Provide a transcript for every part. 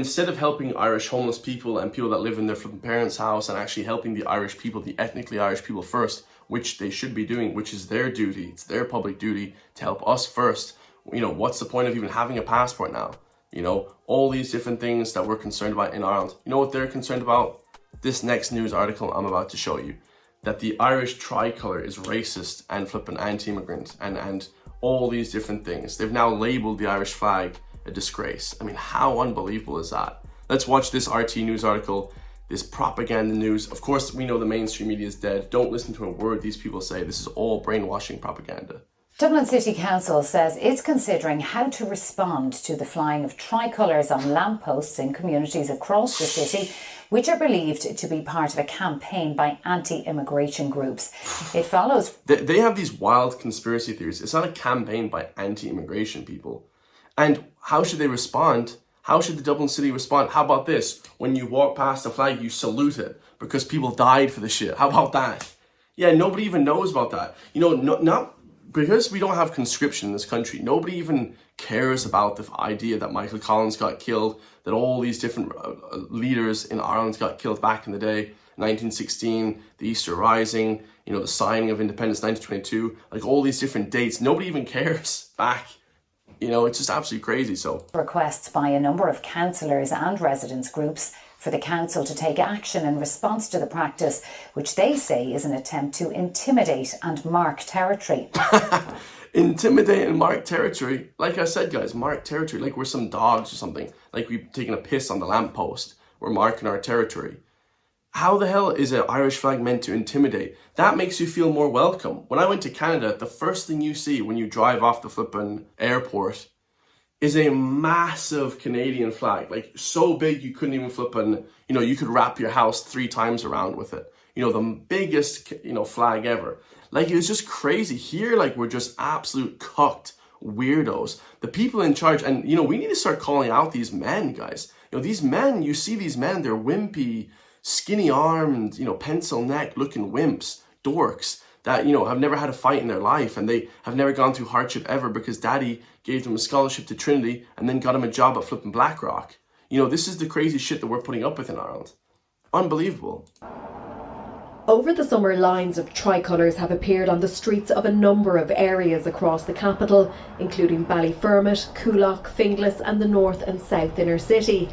Instead of helping Irish homeless people and people that live in their flipping parents' house and actually helping the Irish people, the ethnically Irish people first, which they should be doing, which is their duty, it's their public duty to help us first. You know, what's the point of even having a passport now? You know, all these different things that we're concerned about in Ireland. You know what they're concerned about? This next news article I'm about to show you. That the Irish tricolour is racist and flipping anti-immigrant and all these different things. They've now labelled the Irish flag a disgrace. I mean, how unbelievable is that? Let's watch this RT News article, this propaganda news. Of course, we know the mainstream media is dead. Don't listen to a word these people say. This is all brainwashing propaganda. Dublin City Council says it's considering how to respond to the flying of tricolours on lampposts in communities across the city, which are believed to be part of a campaign by anti-immigration groups. It follows... They have these wild conspiracy theories. It's not a campaign by anti-immigration people. And how should they respond? How should the Dublin City respond? How about this? When you walk past the flag, you salute it because people died for the shit. How about that? Yeah, nobody even knows about that. You know, not because we don't have conscription in this country, nobody even cares about the idea that Michael Collins got killed, that all these different leaders in Ireland got killed back in the day, 1916, the Easter Rising, you know, the signing of independence, 1922, like all these different dates. Nobody even cares back. You know, it's just absolutely crazy. So requests by a number of councillors and residents groups for the council to take action in response to the practice, which they say is an attempt to intimidate and mark territory. Intimidate and mark territory. Like I said, guys, mark territory. Like we're some dogs or something. Like we've taken a piss on the lamppost. We're marking our territory. How the hell is an Irish flag meant to intimidate? That makes you feel more welcome. When I went to Canada, the first thing you see when you drive off the flippin' airport is a massive Canadian flag. Like so big you couldn't even flippin', you know, you could wrap your house 3 times around with it. You know, the biggest, you know, flag ever. Like it was just crazy. Here, like we're just absolute cucked weirdos. The people in charge, and you know, we need to start calling out these men, guys. You know, these men, you see these men, they're wimpy, skinny-armed, you know, pencil-neck looking wimps, dorks, that, you know, have never had a fight in their life and they have never gone through hardship ever because daddy gave them a scholarship to Trinity and then got him a job at flipping BlackRock. You know, this is the crazy shit that we're putting up with in Ireland. Unbelievable. Over the summer, lines of tricolours have appeared on the streets of a number of areas across the capital, including Ballyfermot, Coolock, Finglas and the north and south inner city.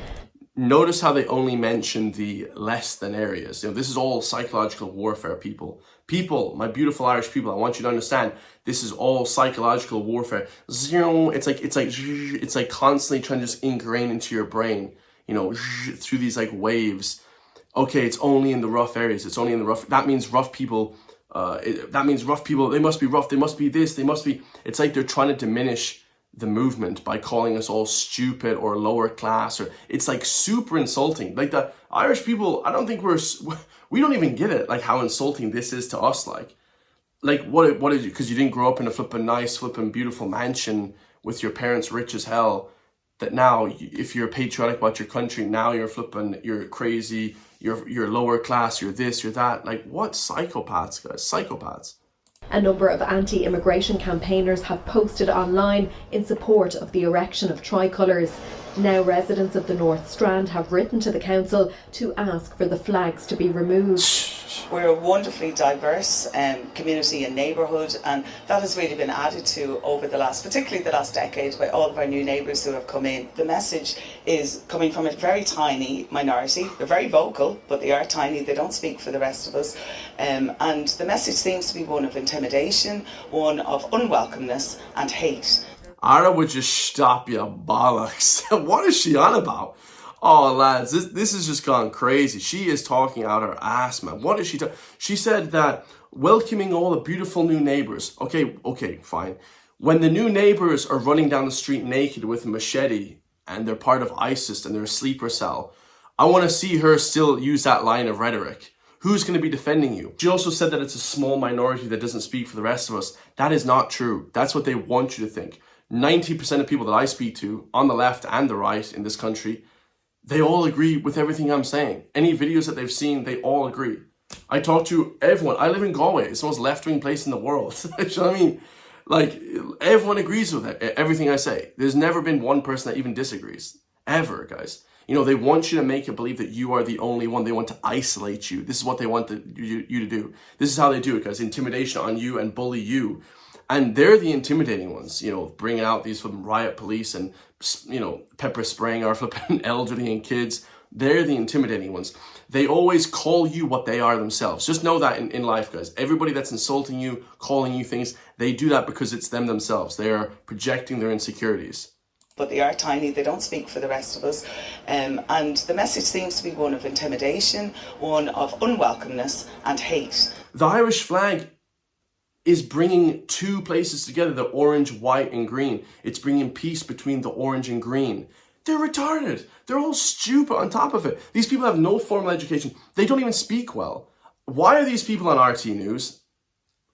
Notice how they only mention the less than areas. You know, this is all psychological warfare, people. People, my beautiful Irish people, I want you to understand, this is all psychological warfare. It's like constantly trying to just ingrain into your brain, you know, through these like waves. Okay, it's only in the rough areas. It's only in the rough. That means rough people. That means rough people. They must be rough. They must be this. They must be. It's like they're trying to diminish the movement by calling us all stupid or lower class, or it's like super insulting. Like the Irish people, I don't think we don't even get it, like how insulting this is to us. Like what is it? Because you didn't grow up in a flippin' nice, flippin' beautiful mansion with your parents rich as hell, that now if you're patriotic about your country, now you're flippin', you're crazy, you're lower class, you're this, you're that. Like what psychopaths, guys, psychopaths. A number of anti-immigration campaigners have posted online in support of the erection of tricolours. Now residents of the North Strand have written to the council to ask for the flags to be removed. We're a wonderfully diverse community and neighbourhood, and that has really been added to over particularly the last decade, by all of our new neighbours who have come in. The message is coming from a very tiny minority. They're very vocal, but they are tiny. They don't speak for the rest of us. And the message seems to be one of intimidation, one of unwelcomeness and hate. Ara would just stop you, bollocks. What is she on about? Oh, lads, this has just gone crazy. She is talking out her ass, man. What is she talking? She said that welcoming all the beautiful new neighbours. Okay, fine. When the new neighbours are running down the street naked with a machete and they're part of ISIS and they're a sleeper cell, I want to see her still use that line of rhetoric. Who's going to be defending you? She also said that it's a small minority that doesn't speak for the rest of us. That is not true. That's what they want you to think. 90% of people that I speak to, on the left and the right in this country, they all agree with everything I'm saying. Any videos that they've seen, they all agree. I talk to everyone. I live in Galway. It's the most left-wing place in the world. You know what I mean? Like, everyone agrees with it, everything I say. There's never been one person that even disagrees. Ever, guys. You know, they want you to make it believe that you are the only one. They want to isolate you. This is what they want you to do. This is how they do it, guys. Intimidation on you and bully you. And they're the intimidating ones, you know, bringing out these flipping riot police and, you know, pepper spraying our flipping elderly and kids. They're the intimidating ones. They always call you what they are themselves. Just know that in life, guys. Everybody that's insulting you, calling you things, they do that because it's them themselves. They are projecting their insecurities. But they are tiny, they don't speak for the rest of us. And the message seems to be one of intimidation, one of unwelcomeness and hate. The Irish flag is bringing two places together, the orange, white, and green. It's bringing peace between the orange and green. They're retarded. They're all stupid on top of it. These people have no formal education. They don't even speak well. Why are these people on RT News?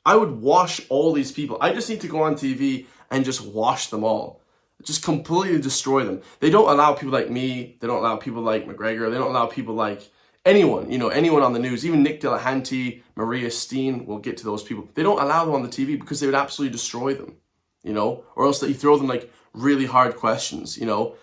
I would wash all these people. I just need to go on TV and just wash them all. Just completely destroy them. They don't allow people like me. They don't allow people like McGregor. They don't allow people like anyone, you know, anyone on the news, even Nick Delahanty, Maria Steen, we'll get to those people. They don't allow them on the TV because they would absolutely destroy them, you know, or else they throw them like really hard questions, you know.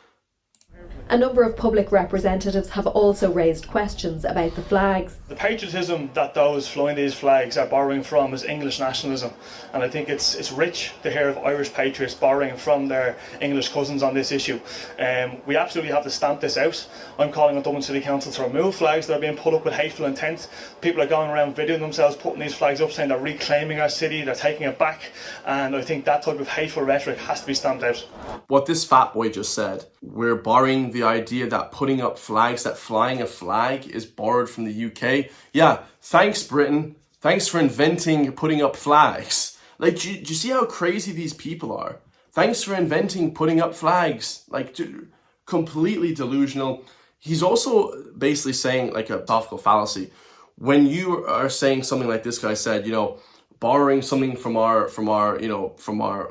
A number of public representatives have also raised questions about the flags. The patriotism that those flying these flags are borrowing from is English nationalism, and I think it's rich to hear of Irish patriots borrowing from their English cousins on this issue. We absolutely have to stamp this out. I'm calling on Dublin City Council to remove flags that are being put up with hateful intent. People are going around videoing themselves putting these flags up saying they're reclaiming our city, they're taking it back, and I think that type of hateful rhetoric has to be stamped out. What this fat boy just said, we're borrowing the idea that putting up flags, that flying a flag is borrowed from the UK. Yeah, thanks Britain. Thanks for inventing putting up flags. Like, do you see how crazy these people are? Thanks for inventing putting up flags. Like, completely delusional. He's also basically saying like a philosophical fallacy. When you are saying something like this guy said, you know, borrowing something from our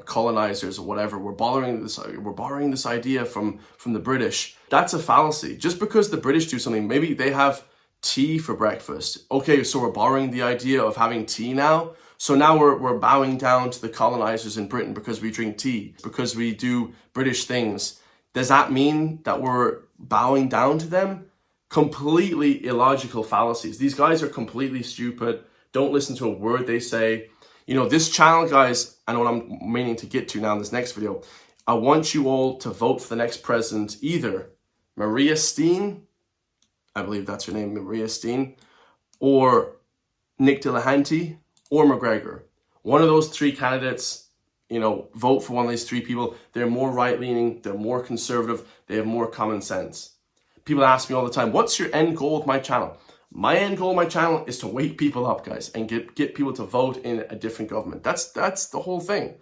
colonizers or whatever, we're borrowing this idea from the British. That's a fallacy. Just because the British do something, maybe they have tea for breakfast. Okay, so we're borrowing the idea of having tea now. So now we're bowing down to the colonizers in Britain because we drink tea, because we do British things. Does that mean that we're bowing down to them? Completely illogical fallacies. These guys are completely stupid. Don't listen to a word they say. You know, this channel, guys, I know what I'm meaning to get to now in this next video. I want you all to vote for the next president, either Maria Steen, I believe that's her name, Maria Steen, or Nick Delahanty, or McGregor. One of those three candidates, you know, vote for one of these three people. They're more right-leaning, they're more conservative, they have more common sense. People ask me all the time, what's your end goal with my channel? My end goal of my channel is to wake people up, guys, and get people to vote in a different government. That's the whole thing.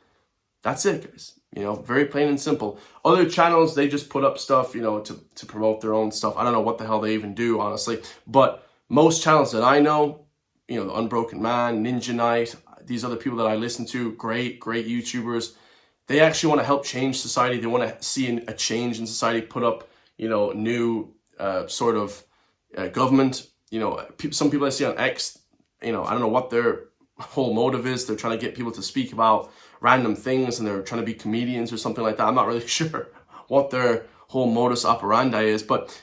That's it, guys. You know, very plain and simple. Other channels, they just put up stuff, you know, to promote their own stuff. I don't know what the hell they even do, honestly. But most channels that I know, you know, the Unbroken Man, Ninja Knight, these other people that I listen to, great YouTubers, they actually want to help change society. They want to see a change in society, put up, you know, new sort of government. You know, some people I see on X, you know, I don't know what their whole motive is. They're trying to get people to speak about random things and they're trying to be comedians or something like that. I'm not really sure what their whole modus operandi is, but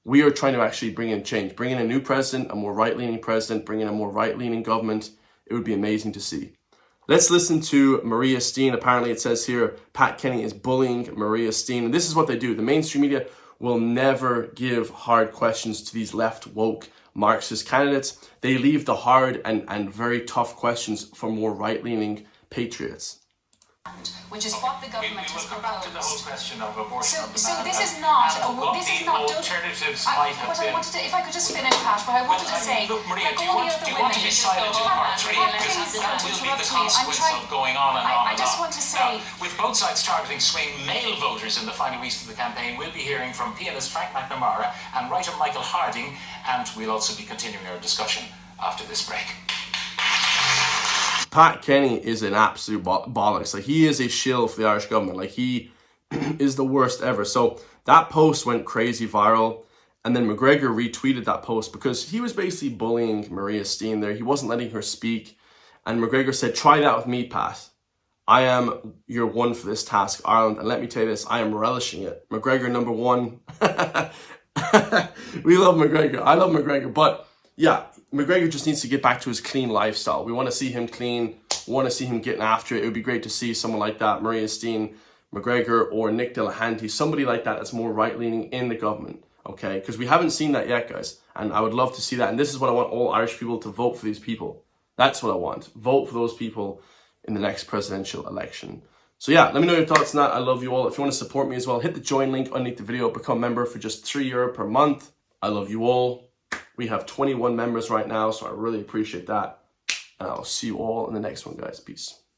we are trying to actually bring in change, bring in a new president, a more right-leaning president, bring in a more right-leaning government. It would be amazing to see. Let's listen to Maria Steen. Apparently it says here, Pat Kenny is bullying Maria Steen. And this is what they do. The mainstream media will never give hard questions to these left woke Marxist candidates. They leave the hard and very tough questions for more right-leaning patriots. Which is what the government has proposed. We'll come back to the whole question of abortion. So this is not alternatives might have been. If I could just finish, Pat, what I wanted to say. Look, Maria, do you want to be silent in part three? Because that will be the consequence of going on and on. I just want to say. With both sides targeting swing male voters in the final weeks of the campaign, we'll be hearing from pianist Frank McNamara and writer Michael Harding, and we'll also be continuing our discussion after this break. Pat Kenny is an absolute bollocks. Like, he is a shill for the Irish government. Like, he is the worst ever. So that post went crazy viral. And then McGregor retweeted that post because he was basically bullying Maria Steen there. He wasn't letting her speak. And McGregor said, try that with me, Pat. I am your one for this task, Ireland. And let me tell you this, I am relishing it. McGregor, number one. We love McGregor. I love McGregor. But yeah, McGregor just needs to get back to his clean lifestyle. We want to see him clean. We want to see him getting after it. It would be great to see someone like that, Maria Steen, McGregor, or Nick Delahanty, somebody like that that's more right-leaning in the government, okay? Because we haven't seen that yet, guys. And I would love to see that. And this is what I want all Irish people to vote for these people. That's what I want. Vote for those people in the next presidential election. So yeah, let me know your thoughts on that. I love you all. If you want to support me as well, hit the join link underneath the video. Become a member for just €3 per month. I love you all. We have 21 members right now, so I really appreciate that. And I'll see you all in the next one, guys. Peace.